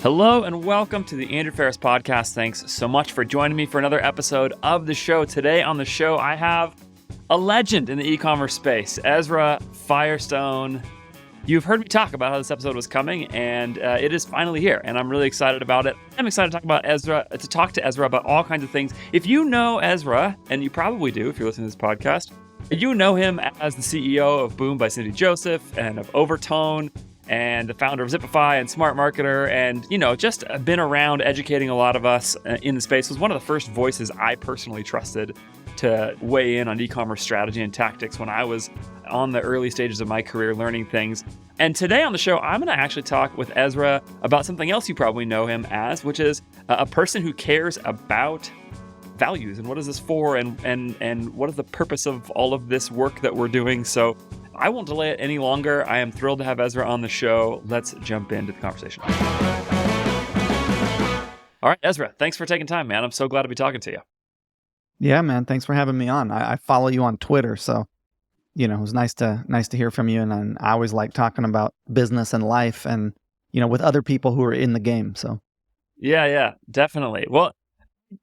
Hello and welcome to the Andrew Ferris Podcast. Thanks so much for joining me for another episode of the show. Today on the show, I have a legend in the e-commerce space, Ezra Firestone. You've heard me talk about how this episode was coming, and it is finally here, and I'm really excited about it. I'm excited to talk to Ezra about all kinds of things. If you know Ezra, and you probably do if you're listening to this podcast, you know him as the CEO of Boom by Cindy Joseph and of Overtone, and the founder of Zipify and SmartMarketer, and, just been around educating a lot of us in the space. Was one of the first voices I personally trusted to weigh in on e-commerce strategy and tactics when I was on the early stages of my career learning things. And today on the show, I'm going to actually talk with Ezra about something else you probably know him as, which is a person who cares about values and what is this for, and what is the purpose of all of this work that we're doing. So I won't delay it any longer. I am thrilled to have Ezra on the show. Let's jump into the conversation. All right, Ezra, thanks for taking time, man. I'm so glad to be talking to you. Yeah, man. Thanks for having me on. I follow you on Twitter, so it was nice to hear from you. And I always like talking about business and life, and with other people who are in the game. So yeah, definitely. Well,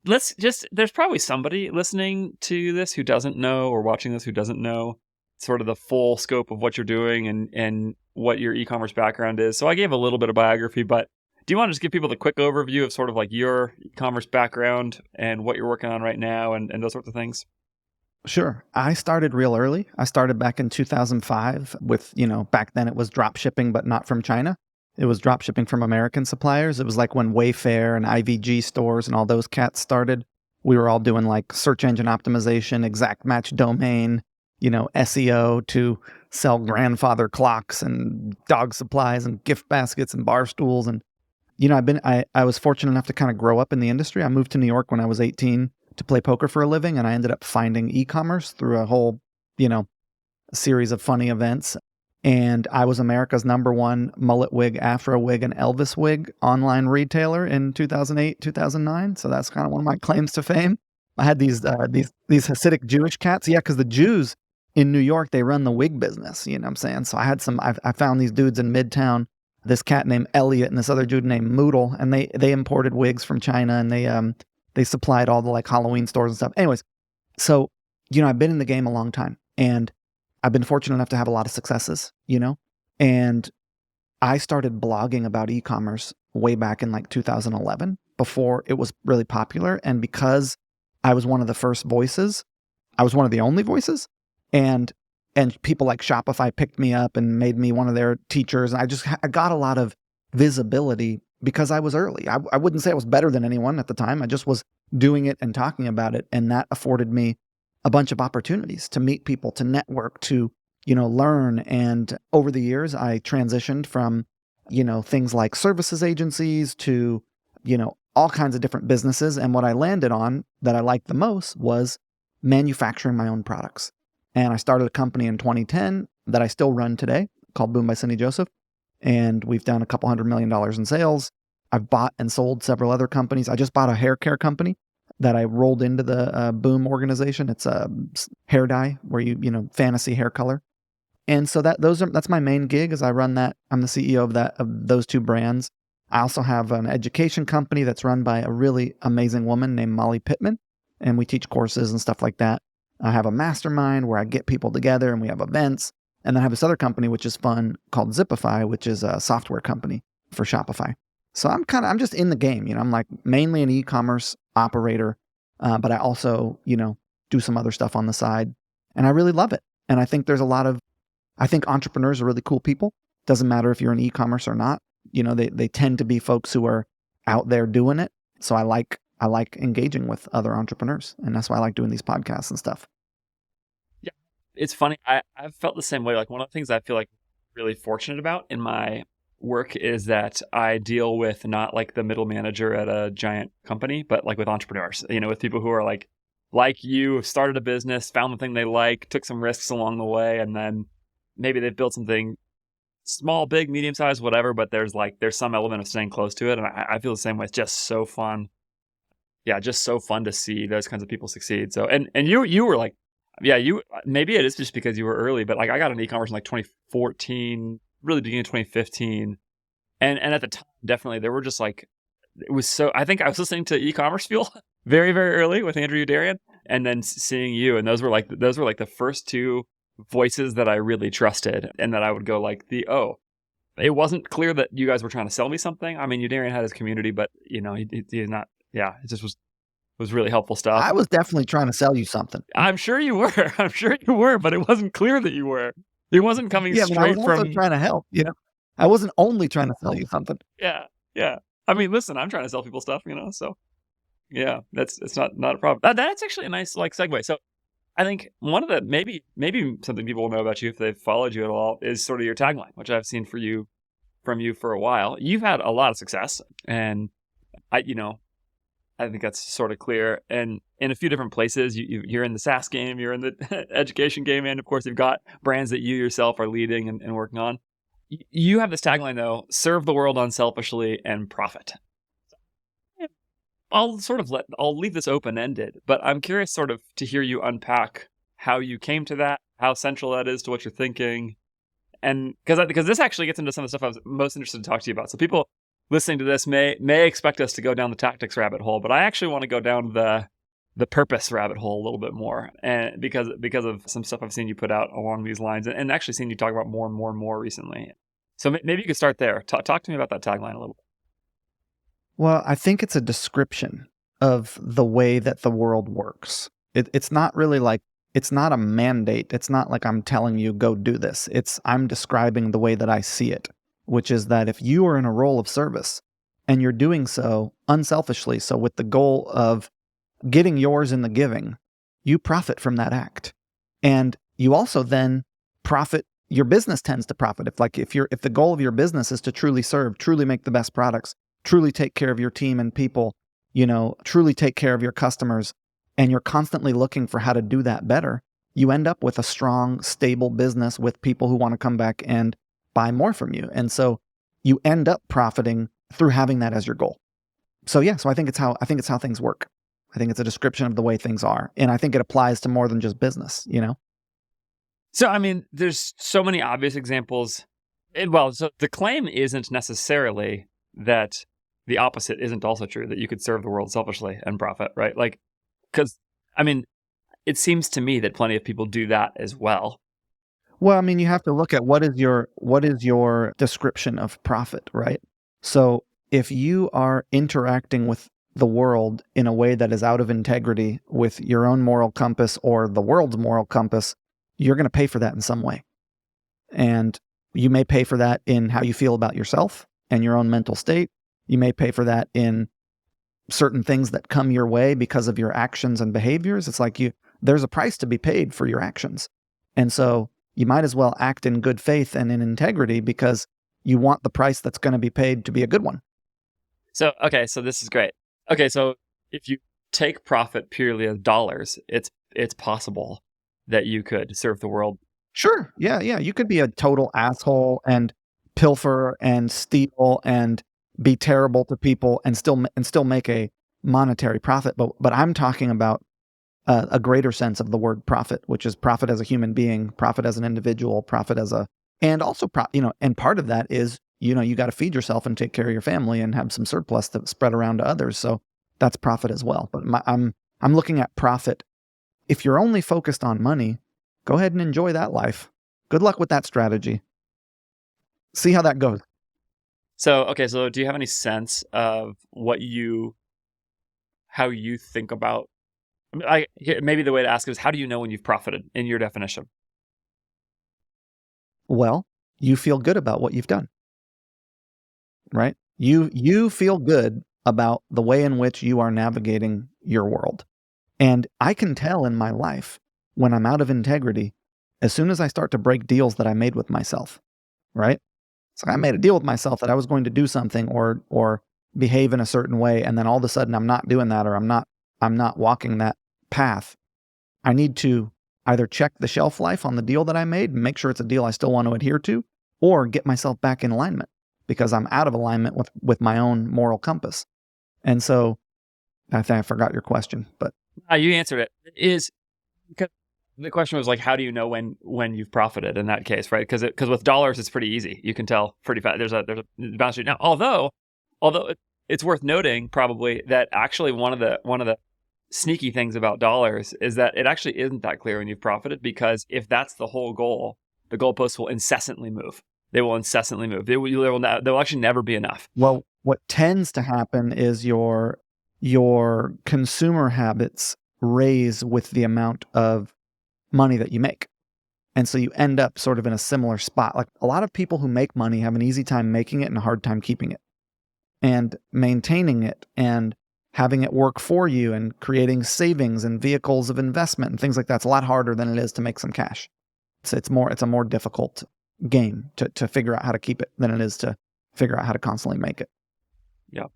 there's probably somebody listening to this who doesn't know, or watching this who doesn't know sort of the full scope of what you're doing and what your e-commerce background is. So I gave a little bit of biography, but do you want to just give people the quick overview of sort of like your e-commerce background and what you're working on right now and those sorts of things? Sure. I started real early. I started back in 2005 with, back then it was drop shipping, but not from China. It was drop shipping from American suppliers. It was like when Wayfair and IVG stores and all those cats started. We were all doing like search engine optimization, exact match domain, SEO to sell grandfather clocks and dog supplies and gift baskets and bar stools. And, I was fortunate enough to kind of grow up in the industry. I moved to New York when I was 18 to play poker for a living, and I ended up finding e-commerce through a whole, series of funny events. And I was America's #1 mullet wig, afro wig, and Elvis wig online retailer in 2008, 2009. So that's kind of one of my claims to fame. I had these Hasidic Jewish cats. Yeah, because the Jews in New York, they run the wig business. You know what I'm saying? So I found these dudes in Midtown, this cat named Elliot and this other dude named Moodle, and they imported wigs from China, and they supplied all the like Halloween stores and stuff. Anyways, so, I've been in the game a long time, and I've been fortunate enough to have a lot of successes, and I started blogging about e-commerce way back in like 2011 before it was really popular. And because I was one of the first voices, I was one of the only voices, and people like Shopify picked me up and made me one of their teachers. And I got a lot of visibility because I was early. I wouldn't say I was better than anyone at the time. I just was doing it and talking about it. And that afforded me a bunch of opportunities to meet people, to network, to, learn. And over the years, I transitioned from, things like services agencies to, all kinds of different businesses. And what I landed on that I liked the most was manufacturing my own products. And I started a company in 2010 that I still run today called Boom by Cindy Joseph. And we've done a couple $100 million in sales. I've bought and sold several other companies. I just bought a hair care company that I rolled into the Boom organization. It's a hair dye where you fantasy hair color. And so that's my main gig, is I run that. I'm the CEO of those two brands. I also have an education company that's run by a really amazing woman named Molly Pittman, and we teach courses and stuff like that. I have a mastermind where I get people together and we have events. And then I have this other company, which is fun, called Zipify, which is a software company for Shopify. So I'm just in the game. I'm like mainly an e-commerce operator, but I also, do some other stuff on the side, and I really love it. And I think I think entrepreneurs are really cool people. Doesn't matter if you're in e-commerce or not. They tend to be folks who are out there doing it. So I like engaging with other entrepreneurs, and that's why I like doing these podcasts and stuff. Yeah, it's funny. I've felt the same way. Like, one of the things I feel like really fortunate about in my work is that I deal with not like the middle manager at a giant company, but like with entrepreneurs, with people who are like you, have started a business, found the thing they like, took some risks along the way, and then maybe they've built something small, big, medium sized, whatever, but there's some element of staying close to it. And I feel the same way. It's just so fun. Yeah, just so fun to see those kinds of people succeed. So, and you were like, yeah, maybe it is just because you were early, but like I got into e-commerce in like 2014, really beginning of 2015. And at the time, definitely, there were just like, it was so, I think I was listening to e-commerce fuel very, very early with Andrew Udarian, and then seeing you. And those were like the first two voices that I really trusted, and that I would go like it wasn't clear that you guys were trying to sell me something. I mean, Udarian had his community, but he's not, it just was really helpful stuff. I was definitely trying to sell you something. I'm sure you were. I'm sure you were, but it wasn't clear that you were. It wasn't coming Yeah, but I straight was also from trying to help, I wasn't only trying to sell you something. Yeah, yeah. I mean, listen, I'm trying to sell people stuff, so yeah, it's not a problem. That's actually a nice like segue. So I think one of the maybe something people will know about you if they've followed you at all is sort of your tagline, which I've seen from you for a while. You've had a lot of success, and I think that's sort of clear. And in a few different places, you're in the SaaS game, you're in the education game, and of course, you've got brands that you yourself are leading and working on. You have this tagline though: serve the world unselfishly and profit. I'll leave this open-ended, but I'm curious sort of to hear you unpack how you came to that, how central that is to what you're thinking. And because this actually gets into some of the stuff I was most interested to talk to you about. So people listening to this may expect us to go down the tactics rabbit hole, but I actually want to go down the purpose rabbit hole a little bit more, and because of some stuff I've seen you put out along these lines, and actually seen you talk about more and more and more recently. So maybe you could start there. Talk to me about that tagline a little bit. Well, I think it's a description of the way that the world works. It's not really like, it's not a mandate. It's not like I'm telling you, go do this. I'm describing the way that I see it, which is that if you are in a role of service and you're doing so unselfishly, so with the goal of getting yours in the giving, you profit from that act. And you also then profit, your business tends to profit. If the goal of your business is to truly serve, truly make the best products, truly take care of your team and people, truly take care of your customers, and you're constantly looking for how to do that better, you end up with a strong, stable business with people who want to come back and buy more from you. And so you end up profiting through having that as your goal. So yeah, I think it's how things work. I think it's a description of the way things are. And I think it applies to more than just business, So, I mean, there's so many obvious examples. So the claim isn't necessarily that the opposite isn't also true, that you could serve the world selfishly and profit, right? Like, because, I mean, it seems to me that plenty of people do that as well. Well, I mean, you have to look at what is your description of profit, right? So if you are interacting with the world in a way that is out of integrity with your own moral compass or the world's moral compass, you're going to pay for that in some way. And you may pay for that in how you feel about yourself and your own mental state. You may pay for that in certain things that come your way because of your actions and behaviors. It's like there's a price to be paid for your actions. And so you might as well act in good faith and in integrity because you want the price that's going to be paid to be a good one. So, okay, so this is great. Okay, so if you take profit purely as dollars, it's possible that you could serve the world. Sure. Yeah. You could be a total asshole and pilfer and steal and be terrible to people and still make a monetary profit. But I'm talking about a greater sense of the word profit, which is profit as a human being, profit as an individual, profit as and also and part of that is you got to feed yourself and take care of your family and have some surplus to spread around to others. So that's profit as well. But I'm looking at profit. If you're only focused on money, go ahead and enjoy that life. Good luck with that strategy. See how that goes. So, okay, so do you have any sense of how you think about, maybe the way to ask it is, how do you know when you've profited in your definition? Well, you feel good about what you've done, right? You feel good about the way in which you are navigating your world. And I can tell in my life when I'm out of integrity as soon as I start to break deals that I made with myself, right? So I made a deal with myself that I was going to do something or behave in a certain way, and then all of a sudden I'm not doing that, or I'm not walking that path. I need to either check the shelf life on the deal that I made and make sure it's a deal I still want to adhere to, or get myself back in alignment because I'm out of alignment with my own moral compass. And so I think I forgot your question, but You answered it. The question was like, how do you know when you've profited in that case, right? Because with dollars, it's pretty easy. You can tell pretty fast. There's a balance sheet now. Although it's worth noting probably that actually one of the sneaky things about dollars is that it actually isn't that clear when you've profited, because if that's the whole goal, the goalposts will incessantly move. They will incessantly move. There will actually never be enough. Well, what tends to happen is your consumer habits raise with the amount of money that you make. And so you end up sort of in a similar spot. Like a lot of people who make money have an easy time making it and a hard time keeping it and maintaining it and having it work for you and creating savings and vehicles of investment and things like that. It's a lot harder than it is to make some cash. It's a more difficult game to figure out how to keep it than it is to figure out how to constantly make it. Yeah.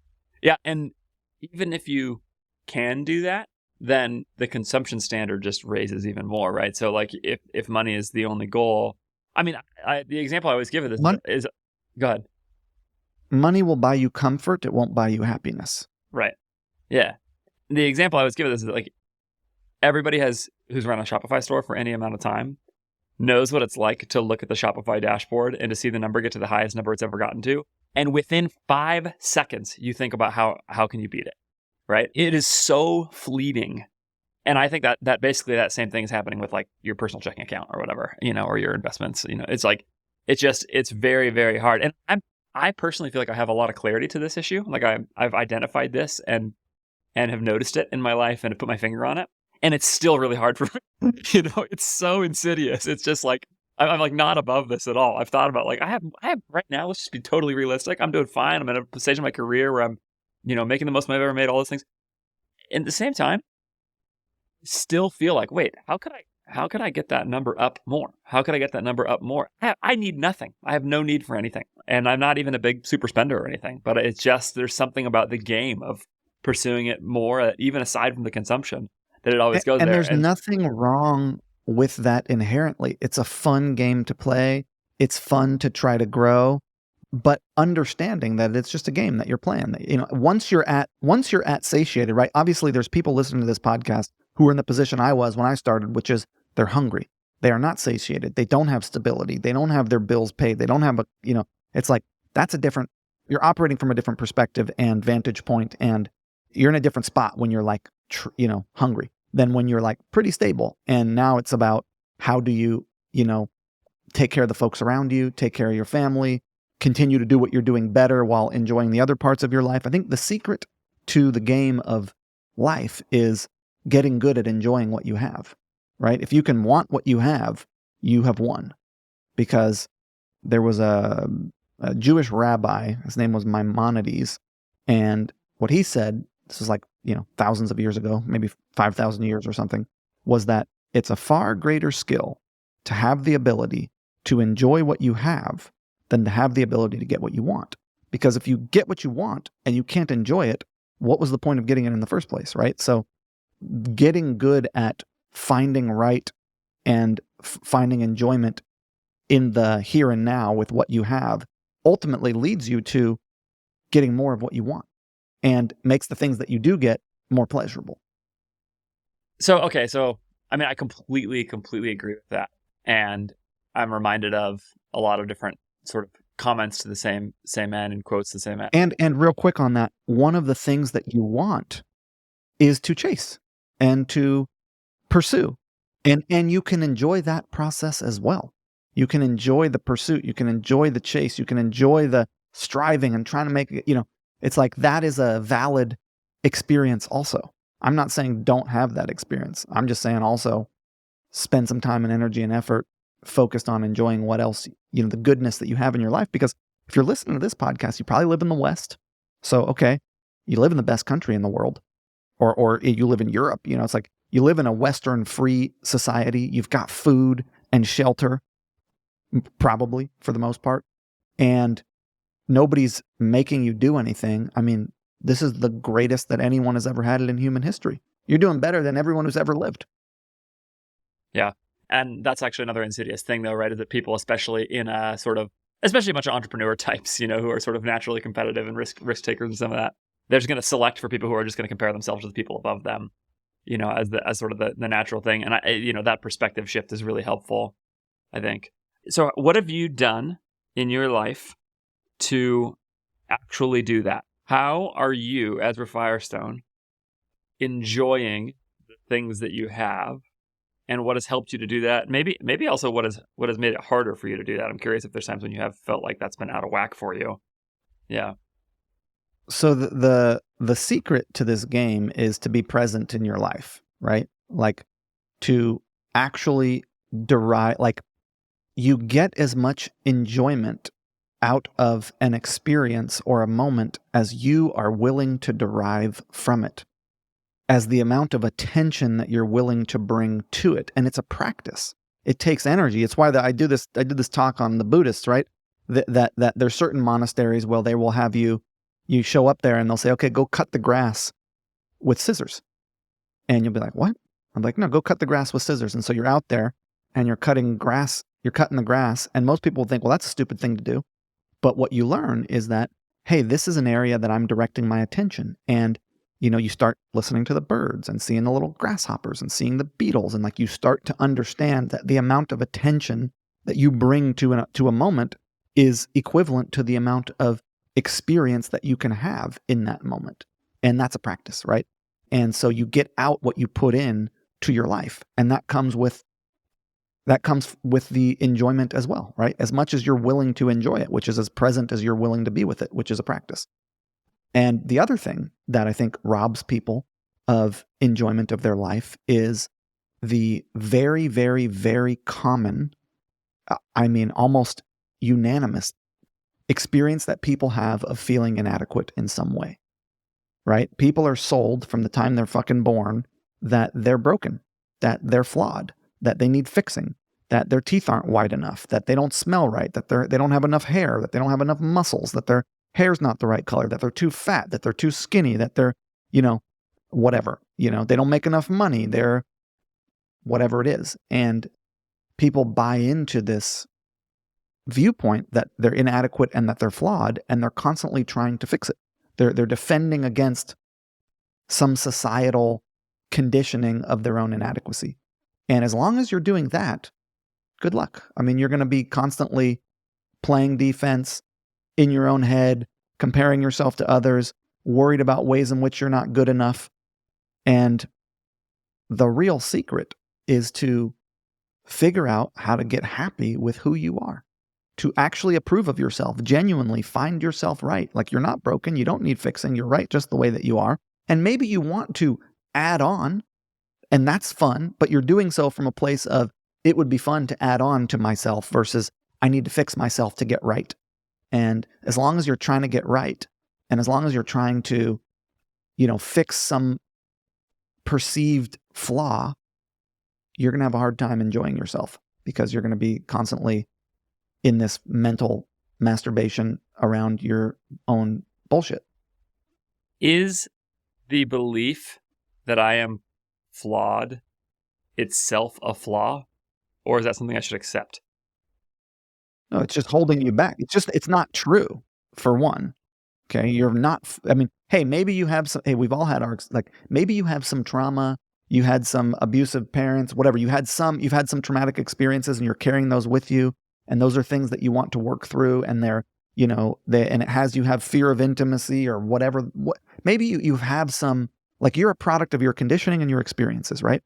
Yeah. And even if you can do that, then the consumption standard just raises even more, right? So like if money is the only goal, I mean, the example I always give it is go ahead. Money will buy you comfort. It won't buy you happiness. Right. Yeah. The example I always give it is that like everybody who's run a Shopify store for any amount of time knows what it's like to look at the Shopify dashboard and to see the number get to the highest number it's ever gotten to. And within 5 seconds, you think about how can you beat it, right? It is so fleeting. And I think that basically that same thing is happening with like your personal checking account or whatever, or your investments. It's like, it's very, very hard. And I personally feel like I have a lot of clarity to this issue. Like I've identified this and have noticed it in my life and have put my finger on it. And it's still really hard for me. It's so insidious. It's just like, I'm like not above this at all. I've thought about like, I have right now, let's just be totally realistic. I'm doing fine. I'm at a stage in my career where I'm, making the most money I've ever made, all those things. And at the same time, still feel like, wait, how could I get that number up more? How could I get that number up more? I need nothing. I have no need for anything. And I'm not even a big super spender or anything, but it's just, there's something about the game of pursuing it more, even aside from the consumption, that it always goes and there. There's nothing wrong with that inherently. It's a fun game to play. It's fun to try to grow, but understanding that it's just a game that you're playing. Once you're at satiated, right? Obviously, there's people listening to this podcast who are in the position I was when I started, which is they're hungry. They are not satiated. They don't have stability. They don't have their bills paid. They don't have it's like you're operating from a different perspective and vantage point, and you're in a different spot when you're like, hungry than when you're like pretty stable. And now it's about how do you, take care of the folks around you, take care of your family, continue to do what you're doing better while enjoying the other parts of your life. I think the secret to the game of life is getting good at enjoying what you have, right? If you can want what you have won. Because there was a Jewish rabbi, his name was Maimonides, and what he said, this is like, thousands of years ago, maybe 5,000 years or something, was that it's a far greater skill to have the ability to enjoy what you have than to have the ability to get what you want. Because if you get what you want and you can't enjoy it, what was the point of getting it in the first place, right? So getting good at finding right and finding enjoyment in the here and now with what you have ultimately leads you to getting more of what you want and makes the things that you do get more pleasurable. So I mean, I completely agree with that. And I'm reminded of a lot of different sort of comments to the same end and quotes the same end. And real quick on that, one of the things that you want is to chase and to pursue. And you can enjoy that process as well. You can enjoy the pursuit. You can enjoy the chase. You can enjoy the striving and trying to make it, it's like that is a valid experience also. I'm not saying don't have that experience. I'm just saying also spend some time and energy and effort focused on enjoying what else, the goodness that you have in your life. Because if you're listening to this podcast, you probably live in the West. So, okay, you live in the best country in the world, or you live in Europe. It's like you live in a Western free society. You've got food and shelter, probably for the most part. And nobody's making you do anything. I mean, this is the greatest that anyone has ever had it in human history. You're doing better than everyone who's ever lived. Yeah. And that's actually another insidious thing though, right? Is that people, especially especially a bunch of entrepreneur types, who are sort of naturally competitive and risk takers and some of that, they're just going to select for people who are just going to compare themselves to the people above them. as sort of the natural thing. And that perspective shift is really helpful, I think. So what have you done in your life to actually do that? How are you, Ezra Firestone, enjoying the things that you have, and what has helped you to do that? Maybe also what has made it harder for you to do that. I'm curious if there's times when you have felt like that's been out of whack for you. Yeah. So the secret to this game is to be present in your life, right? Like to actually derive, like you get as much enjoyment out of an experience or a moment as you are willing to derive from it, as the amount of attention that you're willing to bring to it. And it's a practice. It takes energy. It's why I did this talk on the Buddhists, right? That there's certain monasteries where they will have you show up there and they'll say, okay, go cut the grass with scissors. And you'll be like, what? I'm like, no, go cut the grass with scissors. And so you're out there and you're cutting the grass. And most people think, well, that's a stupid thing to do. But what you learn is that, hey, this is an area that I'm directing my attention. And, you start listening to the birds and seeing the little grasshoppers and seeing the beetles. And like you start to understand that the amount of attention that you bring to a moment is equivalent to the amount of experience that you can have in that moment. And that's a practice, right? And so you get out what you put in to your life. And that comes with the enjoyment as well, right? As much as you're willing to enjoy it, which is as present as you're willing to be with it, which is a practice. And the other thing that I think robs people of enjoyment of their life is the very, very, very common, almost unanimous experience that people have of feeling inadequate in some way, right? People are sold from the time they're fucking born that they're broken, that they're flawed, that they need fixing, that their teeth aren't wide enough, that they don't smell right, that they don't have enough hair, that they don't have enough muscles, that their hair's not the right color, that they're too fat, that they're too skinny, that they're, whatever, they don't make enough money, they're whatever it is. And people buy into this viewpoint that they're inadequate and that they're flawed, and they're constantly trying to fix it. They're defending against some societal conditioning of their own inadequacy. And as long as you're doing that, good luck. You're going to be constantly playing defense in your own head, comparing yourself to others, worried about ways in which you're not good enough. And the real secret is to figure out how to get happy with who you are, to actually approve of yourself, genuinely find yourself right. Like you're not broken, you don't need fixing, you're right just the way that you are. And maybe you want to add on, and that's fun, but you're doing so from a place of, it would be fun to add on to myself versus I need to fix myself to get right. And as long as you're trying to get right, and as long as you're trying to, fix some perceived flaw, you're going to have a hard time enjoying yourself because you're going to be constantly in this mental masturbation around your own bullshit. Is the belief that I am flawed itself a flaw, or is that something I should accept? No, it's just holding you back. It's not true, for one. Okay, you're not, hey, maybe you have some, hey, we've all had maybe you have some trauma, you had some abusive parents, whatever, you've had some traumatic experiences and you're carrying those with you, and those are things that you want to work through, and they're, and it has, you have fear of intimacy or whatever. Maybe you have some, like you're a product of your conditioning and your experiences, right?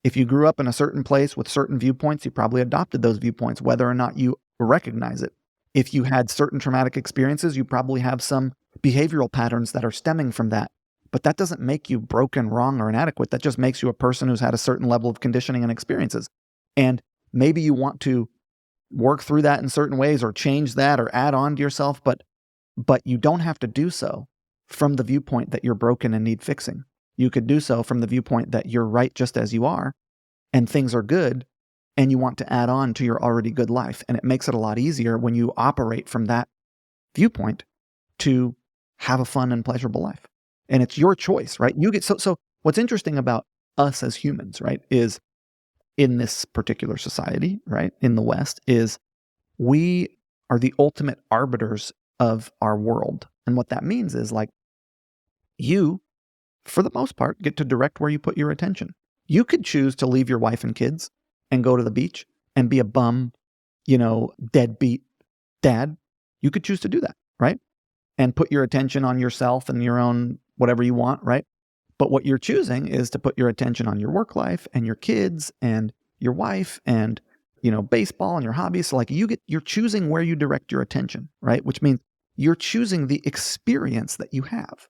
If you grew up in a certain place with certain viewpoints, you probably adopted those viewpoints, whether or not you recognize it. If you had certain traumatic experiences, you probably have some behavioral patterns that are stemming from that. But that doesn't make you broken, wrong, or inadequate. That just makes you a person who's had a certain level of conditioning and experiences. And maybe you want to work through that in certain ways or change that or add on to yourself, but you don't have to do so from the viewpoint that you're broken and need fixing. You could do so from the viewpoint that you're right just as you are and things are good, and you want to add on to your already good life. And it makes it a lot easier when you operate from that viewpoint to have a fun and pleasurable life. And it's your choice, right? You get so what's interesting about us as humans, right, is in this particular society, right, in the West, is we are the ultimate arbiters of our world. And what that means is, like, you, for the most part, get to direct where you put your attention. You could choose to leave your wife and kids and go to the beach and be a bum, deadbeat dad. You could choose to do that, right? And put your attention on yourself and your own whatever you want, right? But what you're choosing is to put your attention on your work life and your kids and your wife and, baseball and your hobbies. So like you're choosing where you direct your attention, right? Which means you're choosing the experience that you have.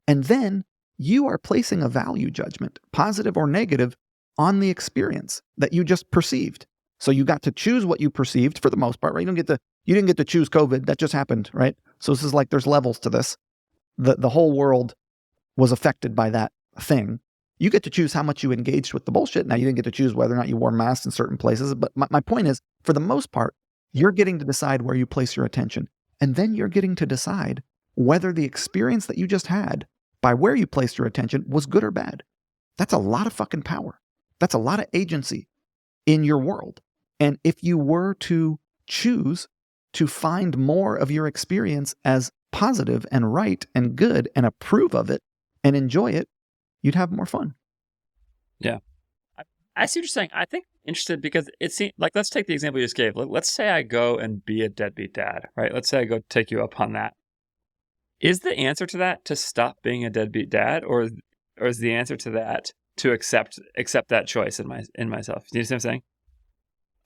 And then you are placing a value judgment, positive or negative, on the experience that you just perceived. So you got to choose what you perceived for the most part, right? You didn't get to choose COVID. That just happened, right? So this is like there's levels to this. The whole world was affected by that thing. You get to choose how much you engaged with the bullshit. Now, you didn't get to choose whether or not you wore masks in certain places. But my point is, for the most part, you're getting to decide where you place your attention. And then you're getting to decide whether the experience that you just had by where you placed your attention was good or bad. That's a lot of fucking power. That's a lot of agency in your world. And if you were to choose to find more of your experience as positive and right and good and approve of it and enjoy it, you'd have more fun. Yeah. I see what you're saying. I think interested because it seems like, let's take the example you just gave. Let's say I go and be a deadbeat dad, right? Let's say I go take you up on that. Is the answer to that to stop being a deadbeat dad, or is the answer to that to accept that choice in myself? Do you see what I'm saying?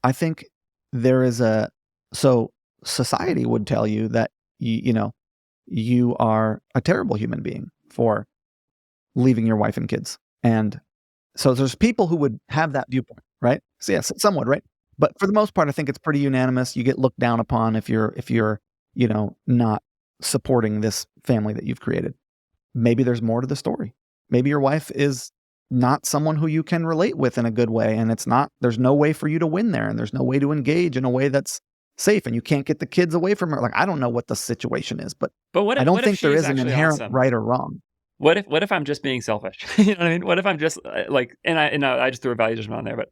I think there is so society would tell you that you are a terrible human being for leaving your wife and kids. And so there's people who would have that viewpoint, right? So yes, some would, right? But for the most part, I think it's pretty unanimous. You get looked down upon if you're not supporting this family that you've created. Maybe there's more to the story. Maybe your wife is not someone who you can relate with in a good way, and there's no way for you to win there, and there's no way to engage in a way that's safe, and you can't get the kids away from her. Like, I don't know what the situation is, but what if, I don't think there is an inherent awesome? Right or wrong. What if I'm just being selfish? You know what I mean? What if I'm just like, and I just threw a value judgment on there, but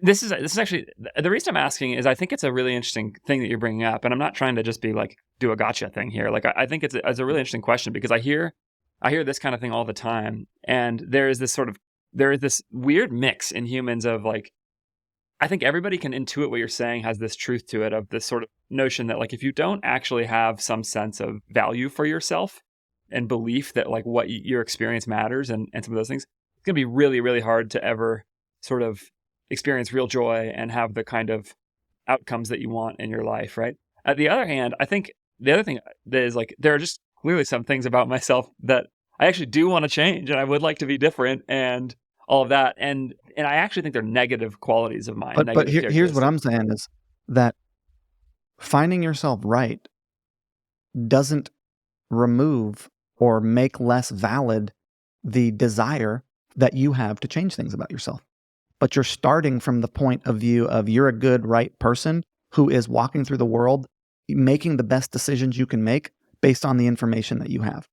this is actually the reason I'm asking is I think it's a really interesting thing that you're bringing up, and I'm not trying to just be like do a gotcha thing here. Like I think it's a really interesting question because I hear this kind of thing all the time, and there is this weird mix in humans of like, I think everybody can intuit what you're saying has this truth to it of this sort of notion that like if you don't actually have some sense of value for yourself and belief that like what your experience matters and some of those things, it's going to be really, really hard to ever sort of experience real joy and have the kind of outcomes that you want in your life, right? On the other hand, I think the other thing that is like, there are just clearly some things about myself that I actually do want to change and I would like to be different and all of that. And I actually think they're negative qualities of mine. But here's what I'm saying is that finding yourself right doesn't remove or make less valid the desire that you have to change things about yourself. But you're starting from the point of view of you're a good, right person who is walking through the world, making the best decisions you can make based on the information that you have.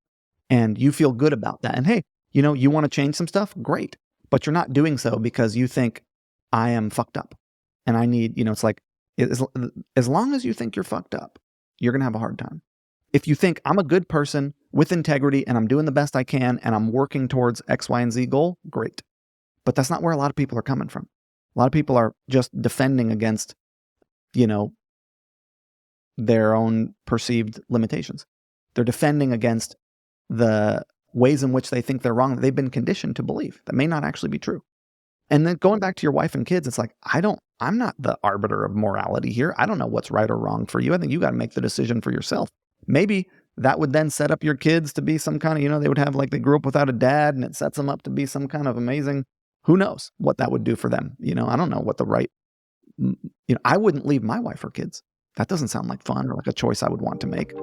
And you feel good about that. And hey, you want to change some stuff? Great. But you're not doing so because you think I am fucked up. And I need, it's like, as long as you think you're fucked up, you're going to have a hard time. If you think I'm a good person with integrity and I'm doing the best I can and I'm working towards X, Y, and Z goal, great. But that's not where a lot of people are coming from. A lot of people are just defending against, their own perceived limitations. They're defending against the ways in which they think they're wrong that they've been conditioned to believe that may not actually be true. And then going back to your wife and kids, it's like, I'm not the arbiter of morality here. I don't know what's right or wrong for you. I think you got to make the decision for yourself. Maybe that would then set up your kids to be some kind of, they would have like they grew up without a dad and it sets them up to be some kind of amazing, who knows what that would do for them. I don't know what the right, I wouldn't leave my wife or kids. That doesn't sound like fun or like a choice I would want to make.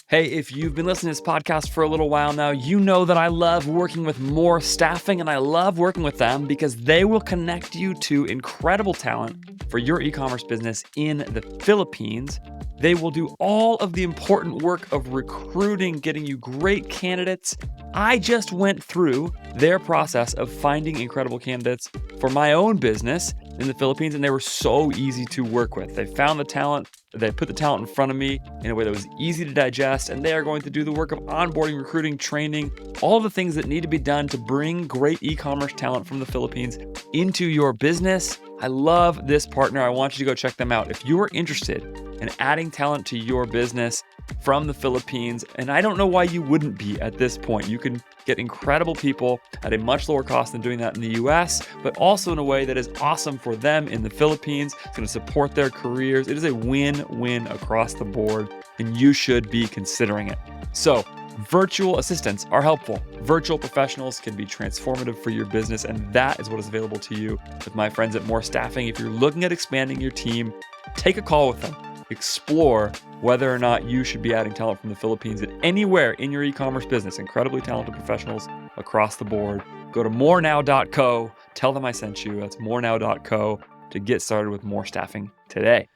Hey, if you've been listening to this podcast for a little while now, you know that I love working with more staffing, and I love working with them because they will connect you to incredible talent for your e-commerce business in the Philippines. They will do all of the important work of recruiting, getting you great candidates. I just went through their process of finding incredible candidates for my own business in the Philippines, and they were so easy to work with. They found the talent They put the talent in front of me in a way that was easy to digest, and they are going to do the work of onboarding, recruiting, training, all the things that need to be done to bring great e-commerce talent from the Philippines into your business. I love this partner. I want you to go check them out. If you are interested in adding talent to your business from the Philippines, and I don't know why you wouldn't be at this point. You can get incredible people at a much lower cost than doing that in the US, but also in a way that is awesome for them in the Philippines. It's going to support their careers. It is a win-win across the board, and you should be considering it. So, virtual assistants are helpful. Virtual professionals can be transformative for your business, and that is what is available to you with my friends at More Staffing. If you're looking at expanding your team, take a call with them. Explore whether or not you should be adding talent from the Philippines at anywhere in your e-commerce business. Incredibly talented professionals across the board. Go to morenow.co. Tell them I sent you. That's morenow.co to get started with More Staffing today.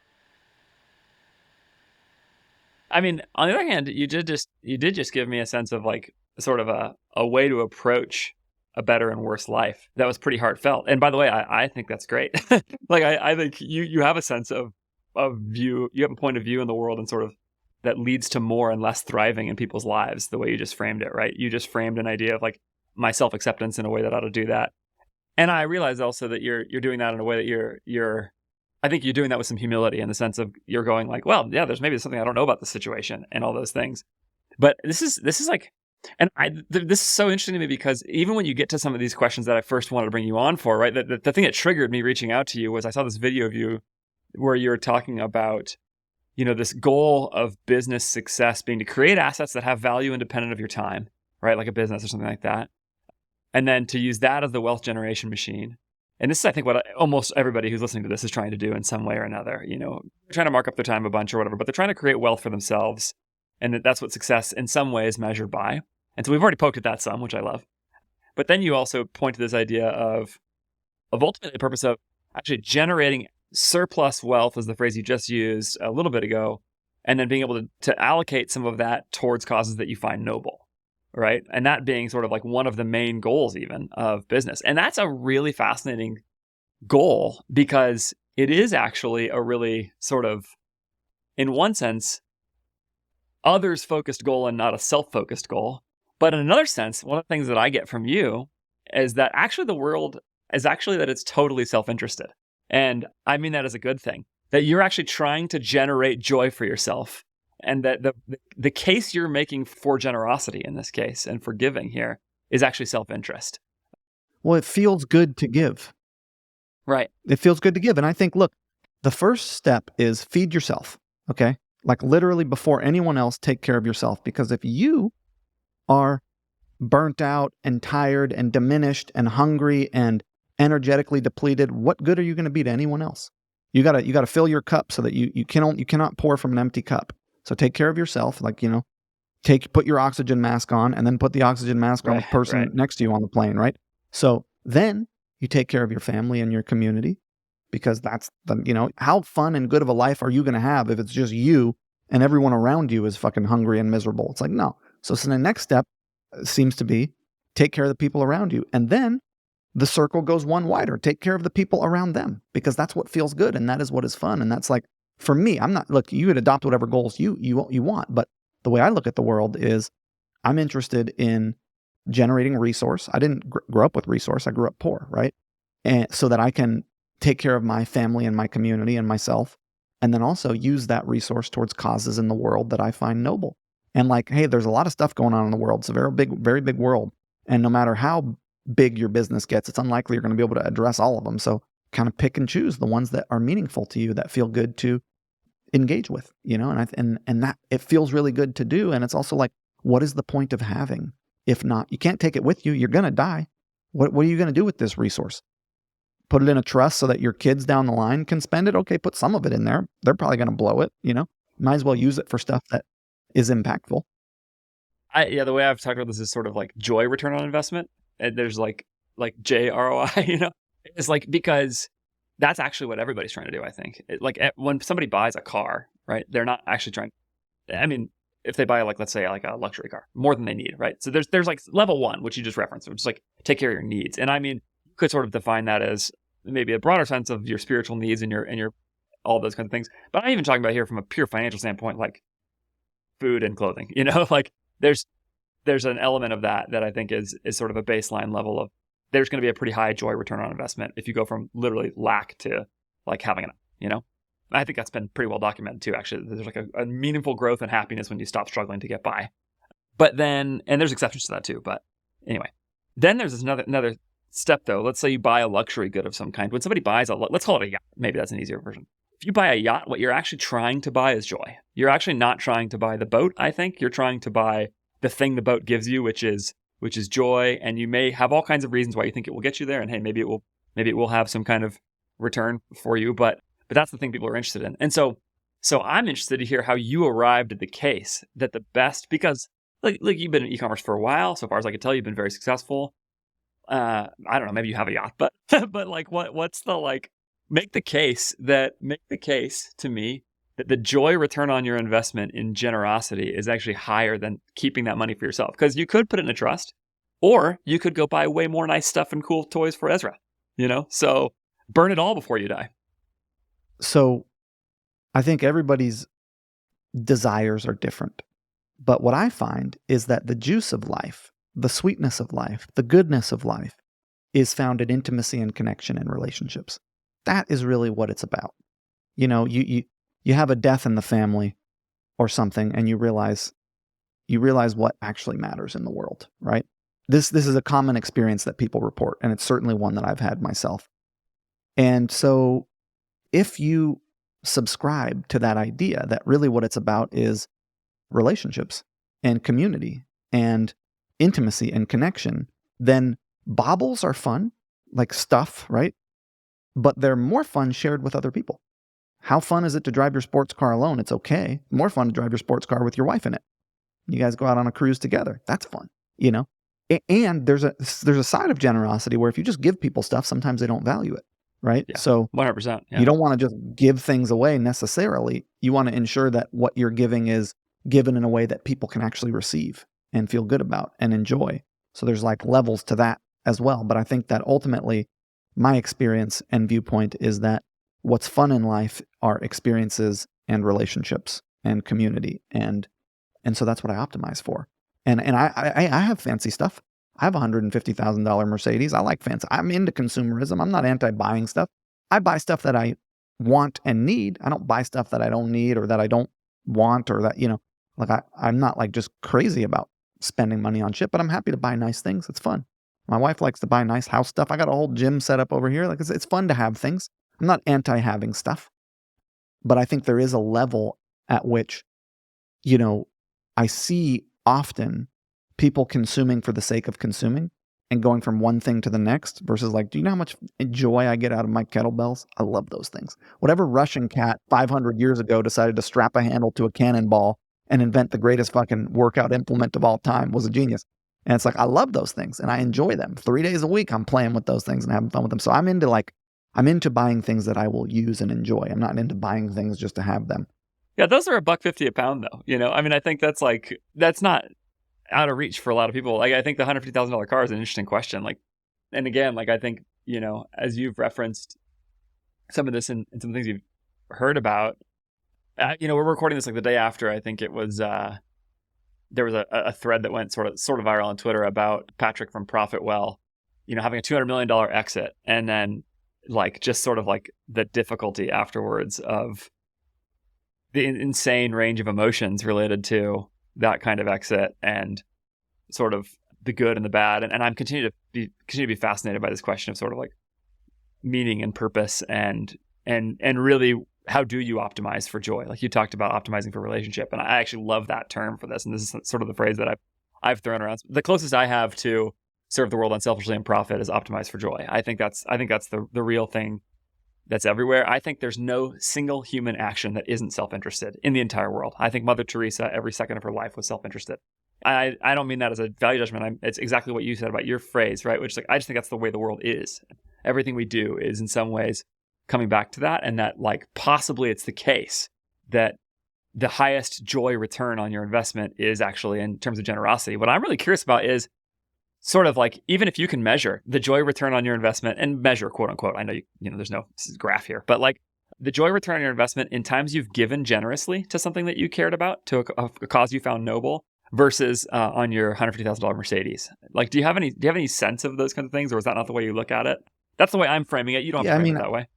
I mean, on the other hand, you did just give me a sense of like sort of a way to approach a better and worse life. That was pretty heartfelt. And by the way, I think that's great. Like I think you have a sense of view, you have a point of view in the world and sort of that leads to more and less thriving in people's lives, the way you just framed it, right? You just framed an idea of like my self-acceptance in a way that ought to do that. And I realize also that you're doing that in a way that you're I think you're doing that with some humility in the sense of you're going like, well, yeah, there's maybe something I don't know about the situation and all those things. But this is like, and this is so interesting to me because even when you get to some of these questions that I first wanted to bring you on for, right? The thing that triggered me reaching out to you was I saw this video of you where you're talking about, this goal of business success being to create assets that have value independent of your time, right? Like a business or something like that. And then to use that as the wealth generation machine. And this is, I think, what almost everybody who's listening to this is trying to do in some way or another. Trying to mark up their time a bunch or whatever, but they're trying to create wealth for themselves. And that's what success in some way is measured by. And so we've already poked at that some, which I love. But then you also point to this idea of ultimately the purpose of actually generating surplus wealth, is the phrase you just used a little bit ago, and then being able to allocate some of that towards causes that you find noble, right? And that being sort of like one of the main goals even of business. And that's a really fascinating goal because it is actually a really sort of, in one sense, others-focused goal and not a self-focused goal. But in another sense, one of the things that I get from you is that actually the world is actually that it's totally self-interested. And I mean that as a good thing, that you're actually trying to generate joy for yourself. And that the case you're making for generosity in this case and for giving here is actually self-interest. Well, it feels good to give. Right. It feels good to give. And I think, look, the first step is feed yourself, okay? Like literally before anyone else, take care of yourself. Because if you are burnt out and tired and diminished and hungry and energetically depleted, what good are you going to be to anyone else? You gotta fill your cup so that you cannot pour from an empty cup. So take care of yourself, like, put your oxygen mask on and then put the oxygen mask on the person next to you on the plane, right? So then you take care of your family and your community, because that's how fun and good of a life are you going to have if it's just you and everyone around you is fucking hungry and miserable? It's like, no. So the next step seems to be take care of the people around you. And then the circle goes one wider. Take care of the people around them, because that's what feels good and that is what is fun. And that's like, for me, you could adopt whatever goals you want, but the way I look at the world is I'm interested in generating resource. I didn't grow up with resource. I grew up poor, right? And so that I can take care of my family and my community and myself, and then also use that resource towards causes in the world that I find noble. And like, hey, there's a lot of stuff going on in the world. It's a very big world. And no matter how big your business gets, it's unlikely you're going to be able to address all of them. So kind of pick and choose the ones that are meaningful to you, that feel good to engage with, and that it feels really good to do. And it's also like, what is the point of having? If not, you can't take it with you. You're going to die. What are you going to do with this resource? Put it in a trust so that your kids down the line can spend it? Okay, put some of it in there. They're probably going to blow it, Might as well use it for stuff that is impactful. The way I've talked about this is sort of like joy return on investment. And there's like JROI, It's like, because that's actually what everybody's trying to do, I think. When somebody buys a car, right, they're not actually trying, if they buy let's say a luxury car, more than they need, right? So there's like level one, which you just referenced, which is like take care of your needs. And you could sort of define that as maybe a broader sense of your spiritual needs and your all those kinds of things. But I'm even talking about here from a pure financial standpoint, like food and clothing, like there's an element of that I think is sort of a baseline level of there's going to be a pretty high joy return on investment if you go from literally lack to like having enough, I think that's been pretty well documented too, actually. There's like a meaningful growth and happiness when you stop struggling to get by. But then, and there's exceptions to that too, but anyway. Then there's another step though. Let's say you buy a luxury good of some kind. When somebody buys let's call it a yacht. Maybe that's an easier version. If you buy a yacht, what you're actually trying to buy is joy. You're actually not trying to buy the boat, I think. You're trying to buy the thing the boat gives you, which is joy. And you may have all kinds of reasons why you think it will get you there. And hey, maybe it will have some kind of return for you, but that's the thing people are interested in. And so I'm interested to hear how you arrived at the case that the best, because like you've been in e-commerce for a while, so far as I can tell, you've been very successful. I don't know, maybe you have a yacht, but but like what's the like make the case to me that the joy return on your investment in generosity is actually higher than keeping that money for yourself. Because you could put it in a trust, or you could go buy way more nice stuff and cool toys for Ezra, So burn it all before you die. So I think everybody's desires are different. But what I find is that the juice of life, the sweetness of life, the goodness of life is found in intimacy and connection and relationships. That is really what it's about. You have a death in the family or something, and you realize what actually matters in the world, right? This is a common experience that people report, and it's certainly one that I've had myself. And so if you subscribe to that idea that really what it's about is relationships and community and intimacy and connection, then baubles are fun, like stuff, right? But they're more fun shared with other people. How fun is it to drive your sports car alone? It's okay. More fun to drive your sports car with your wife in it. You guys go out on a cruise together. That's fun, And there's a side of generosity where if you just give people stuff, sometimes they don't value it, right? Yeah, so 100%. Yeah. You don't want to just give things away necessarily. You want to ensure that what you're giving is given in a way that people can actually receive and feel good about and enjoy. So there's like levels to that as well. But I think that ultimately my experience and viewpoint is that what's fun in life are experiences and relationships and community. And so that's what I optimize for. And I have fancy stuff. I have a $150,000 Mercedes. I like fancy. I'm into consumerism. I'm not anti-buying stuff. I buy stuff that I want and need. I don't buy stuff that I don't need or that I don't want or that, I'm not like just crazy about spending money on shit, but I'm happy to buy nice things. It's fun. My wife likes to buy nice house stuff. I got a whole gym set up over here. Like it's fun to have things. I'm not anti-having stuff, but I think there is a level at which, I see often people consuming for the sake of consuming and going from one thing to the next versus like, do you know how much joy I get out of my kettlebells? I love those things. Whatever Russian cat 500 years ago decided to strap a handle to a cannonball and invent the greatest fucking workout implement of all time was a genius. And it's like, I love those things and I enjoy them. 3 days a week, I'm playing with those things and having fun with them. So I'm into buying things that I will use and enjoy. I'm not into buying things just to have them. Yeah, those are $150 a pound though. I think that's not out of reach for a lot of people. Like I think the $150,000 car is an interesting question. Like, and again, like I think, as you've referenced some of this and some things you've heard about, we're recording this like the day after. I think it was, there was a thread that went sort of viral on Twitter about Patrick from Profitwell, having a $200 million exit and then like just sort of like the difficulty afterwards of the insane range of emotions related to that kind of exit and sort of the good and the bad. And I'm continue to be fascinated by this question of sort of like meaning and purpose and really how do you optimize for joy? Like you talked about optimizing for relationship. And I actually love that term for this. And this is sort of the phrase that I've thrown around. The closest I have to serve the world unselfishly and profit is optimize for joy. I think that's the real thing that's everywhere. I think there's no single human action that isn't self-interested in the entire world. I think Mother Teresa, every second of her life was self-interested. I don't mean that as a value judgment. It's exactly what you said about your phrase, right? Which I just think that's the way the world is. Everything we do is in some ways coming back to that, and that like possibly it's the case that the highest joy return on your investment is actually in terms of generosity. What I'm really curious about is sort of like, even if you can measure the joy return on your investment and measure quote unquote, I know there's no graph here, but like the joy return on your investment in times you've given generously to something that you cared about, to a cause you found noble, versus on your $150,000 Mercedes. Like, do you have any sense of those kinds of things, or is that not the way you look at it? That's the way I'm framing it. You don't have to frame it that way.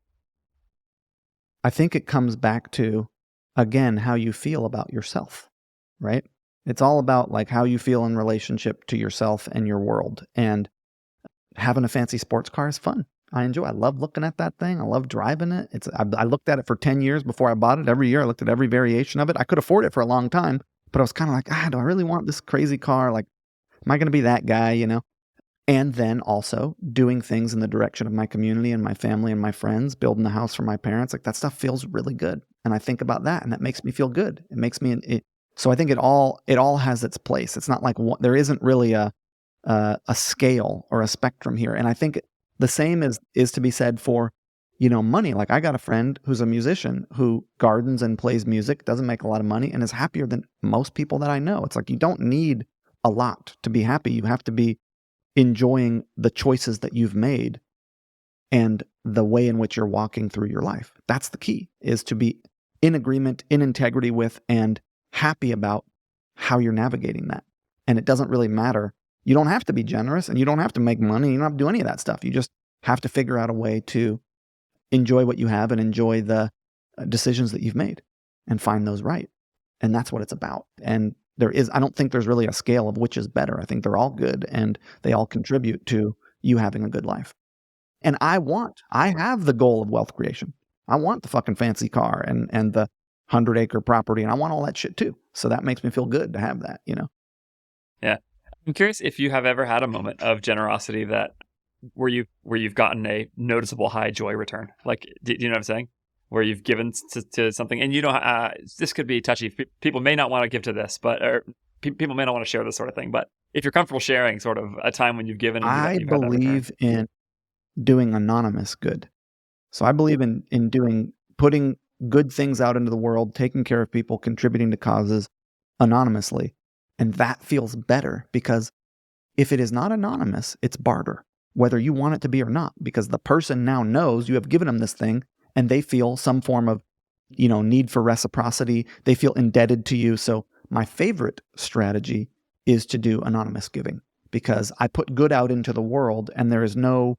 I think it comes back to, again, how you feel about yourself, right? It's all about like how you feel in relationship to yourself and your world. And having a fancy sports car is fun. I enjoy. I love looking at that thing. I love driving it. I looked at it for 10 years before I bought it. Every year I looked at every variation of it. I could afford it for a long time, but I was kind of like, do I really want this crazy car? Like, am I going to be that guy, you know? And then also doing things in the direction of my community and my family and my friends, building the house for my parents. Like, that stuff feels really good. And I think about that, and that makes me feel good. It makes me, so I think it all has its place. It's not like there isn't really a scale or a spectrum here. And I think the same is to be said for, money. Like, I got a friend who's a musician who gardens and plays music, doesn't make a lot of money, and is happier than most people that I know. It's like, you don't need a lot to be happy. You have to be enjoying the choices that you've made and the way in which you're walking through your life. That's the key, is to be in agreement, in integrity with, and happy about how you're navigating that. And it doesn't really matter. You don't have to be generous, and you don't have to make money. You don't have to do any of that stuff. You just have to figure out a way to enjoy what you have and enjoy the decisions that you've made and find those right. And that's what it's about. And I don't think there's really a scale of which is better. I think they're all good, and they all contribute to you having a good life. And I have the goal of wealth creation. I want the fucking fancy car and the 100-acre property, and I want all that shit too. So that makes me feel good to have that, Yeah. I'm curious if you have ever had a moment of generosity where you've gotten a noticeable high joy return. Like, do you know what I'm saying? Where you've given to something, and this could be touchy. People may not want to give to this, or people may not want to share this sort of thing. But if you're comfortable sharing sort of a time when you've given, and I believe in doing anonymous good. So I believe in putting good things out into the world, taking care of people, contributing to causes anonymously. And that feels better, because if it is not anonymous, it's barter, whether you want it to be or not, because the person now knows you have given them this thing, and they feel some form of, need for reciprocity. They feel indebted to you. So my favorite strategy is to do anonymous giving, because I put good out into the world, and there is no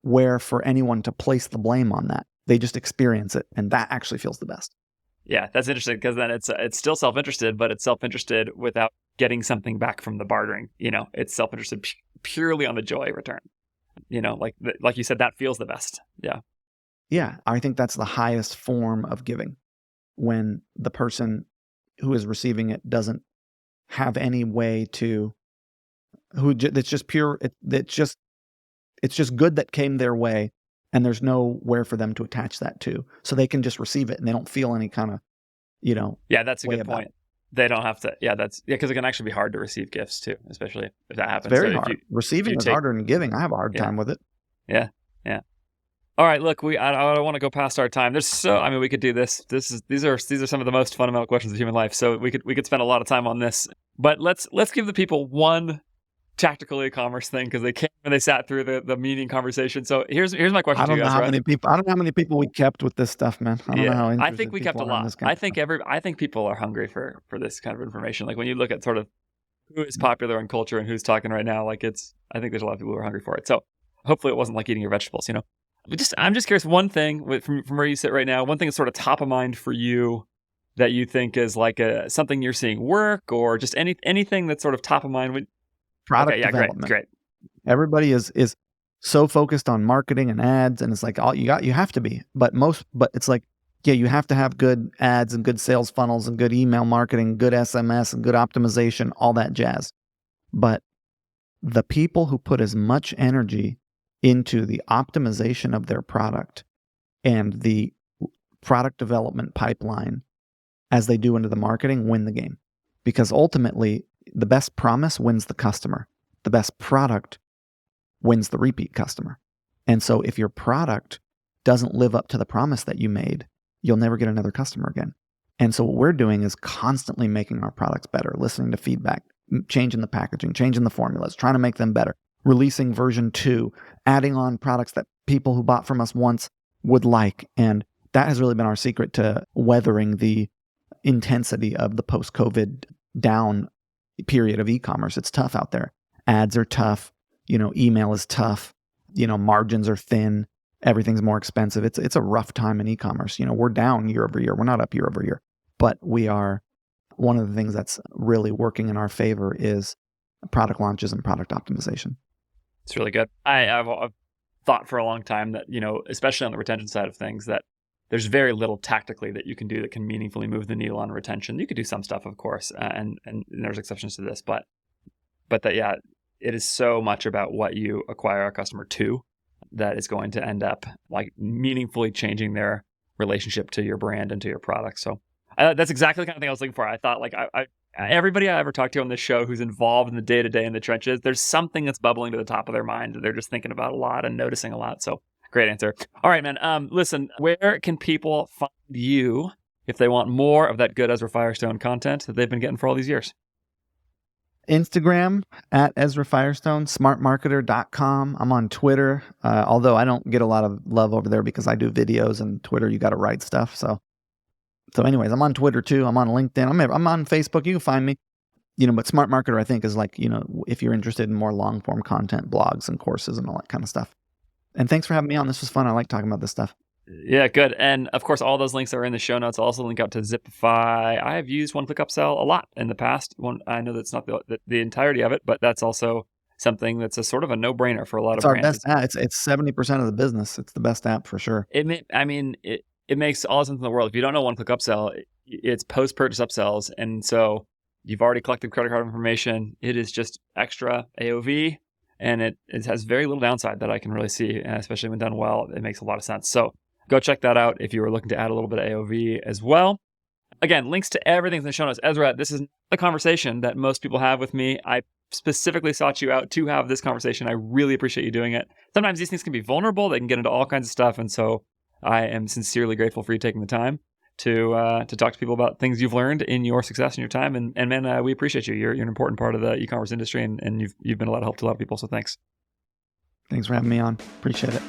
where for anyone to place the blame on that. They just experience it, and that actually feels the best. Yeah, that's interesting, because then it's still self-interested, but it's self-interested without getting something back from the bartering. It's self-interested purely on the joy return. Like you said, that feels the best. Yeah. Yeah, I think that's the highest form of giving, when the person who is receiving it doesn't have any way to, it's just pure, it's just good that came their way, and there's nowhere for them to attach that to. So they can just receive it, and they don't feel any kind of, Yeah, that's a good point. They don't have to, because it can actually be hard to receive gifts too, especially if that happens. It's very hard. Receiving is harder than giving. I have a hard time with it. Yeah. All right, look, I don't want to go past our time. We could do this. These are some of the most fundamental questions of human life. So we could spend a lot of time on this. But let's give the people one tactical e-commerce thing, because they came and they sat through the meeting conversation. So here's my question to you guys. I don't know how many people we kept with this stuff, man. I don't know how interested I think we kept a lot. I think people are hungry for this kind of information. Like, when you look at sort of who is popular in culture and who's talking right now, like, I think there's a lot of people who are hungry for it. So hopefully it wasn't like eating your vegetables, I'm just curious, one thing from where you sit right now, one thing that's sort of top of mind for you that you think is like something you're seeing work, or just anything that's sort of top of mind. Product development. Great. Everybody is so focused on marketing and ads, and it's like, you have to be, but it's like, you have to have good ads and good sales funnels and good email marketing, good SMS and good optimization, all that jazz. But the people who put as much energy into the optimization of their product and the product development pipeline as they do into the marketing win the game. Because ultimately, the best promise wins the customer. The best product wins the repeat customer. And so if your product doesn't live up to the promise that you made, you'll never get another customer again. And so what we're doing is constantly making our products better, listening to feedback, changing the packaging, changing the formulas, trying to make them better, releasing version 2, adding on products that people who bought from us once would like, and that has really been our secret to weathering the intensity of the post-COVID down period of e-commerce. It's tough out there. Ads are tough. Email is tough. Margins are thin. Everything's more expensive. It's a rough time in e-commerce. We're down year over year. We're not up year over year. But we are, one of the things that's really working in our favor is product launches and product optimization. It's really good. I've thought for a long time that, especially on the retention side of things, that there's very little tactically that you can do that can meaningfully move the needle on retention. You could do some stuff, of course, and there's exceptions to this, but that, yeah, it is so much about what you acquire a customer to that is going to end up like meaningfully changing their relationship to your brand and to your product. So that's exactly the kind of thing I was looking for. I thought like everybody I ever talked to on this show who's involved in the day-to-day in the trenches, there's something that's bubbling to the top of their mind that they're just thinking about a lot and noticing a lot. So great answer. All right, man. Listen, where can people find you if they want more of that good Ezra Firestone content that they've been getting for all these years? Instagram at Ezra Firestone, SmartMarketer.com. I'm on Twitter, although I don't get a lot of love over there because I do videos, and Twitter, you got to write stuff. So anyways, I'm on Twitter too. I'm on LinkedIn. I'm on Facebook. You can find me. But SmartMarketer, I think, is like, if you're interested in more long form content, blogs and courses and all that kind of stuff. And thanks for having me on. This was fun. I like talking about this stuff. Yeah, good. And of course, all those links are in the show notes. I'll also link out to Zipify. I have used one-click upsell a lot in the past. I know that's not the entirety of it, but that's also something that's a sort of a no-brainer for a lot of brands. It's our best app. It's 70% of the business. It's the best app for sure. It makes all the sense in the world. If you don't know one-click upsell, it's post-purchase upsells. And so you've already collected credit card information. It is just extra AOV, and it has very little downside that I can really see, especially when done well. It makes a lot of sense. So go check that out if you were looking to add a little bit of AOV as well. Again, links to everything's in the show notes. Ezra, this is the conversation that most people have with me. I specifically sought you out to have this conversation. I really appreciate you doing it. Sometimes these things can be vulnerable. They can get into all kinds of stuff. And so I am sincerely grateful for you taking the time to talk to people about things you've learned in your success and your time. And man, we appreciate you. You're an important part of the e-commerce industry, and you've been a lot of help to a lot of people. So thanks. Thanks for having me on. Appreciate it.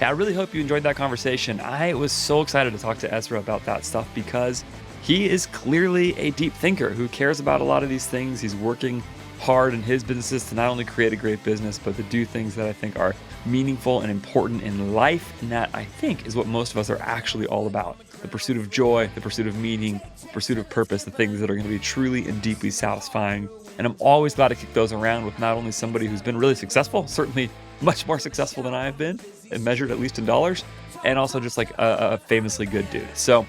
I really hope you enjoyed that conversation. I was so excited to talk to Ezra about that stuff because he is clearly a deep thinker who cares about a lot of these things. He's working hard in his businesses to not only create a great business, but to do things that I think are meaningful and important in life. And that, I think, is what most of us are actually all about. The pursuit of joy, the pursuit of meaning, the pursuit of purpose, the things that are going to be truly and deeply satisfying. And I'm always glad to kick those around with not only somebody who's been really successful, certainly much more successful than I have been, and measured at least in dollars, and also just like a famously good dude. So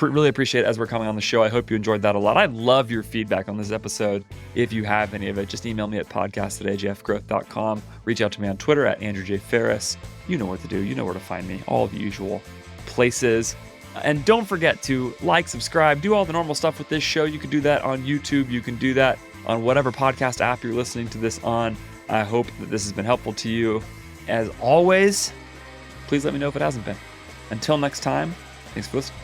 really appreciate Ezra coming on the show. I hope you enjoyed that a lot. I'd love your feedback on this episode. If you have any of it, just email me at podcast@ajfgrowth.com. Reach out to me on Twitter at Andrew J. Ferris. You know what to do. You know where to find me. All the usual places. And don't forget to like, subscribe, do all the normal stuff with this show. You can do that on YouTube. You can do that on whatever podcast app you're listening to this on. I hope that this has been helpful to you. As always, please let me know if it hasn't been. Until next time, thanks for listening.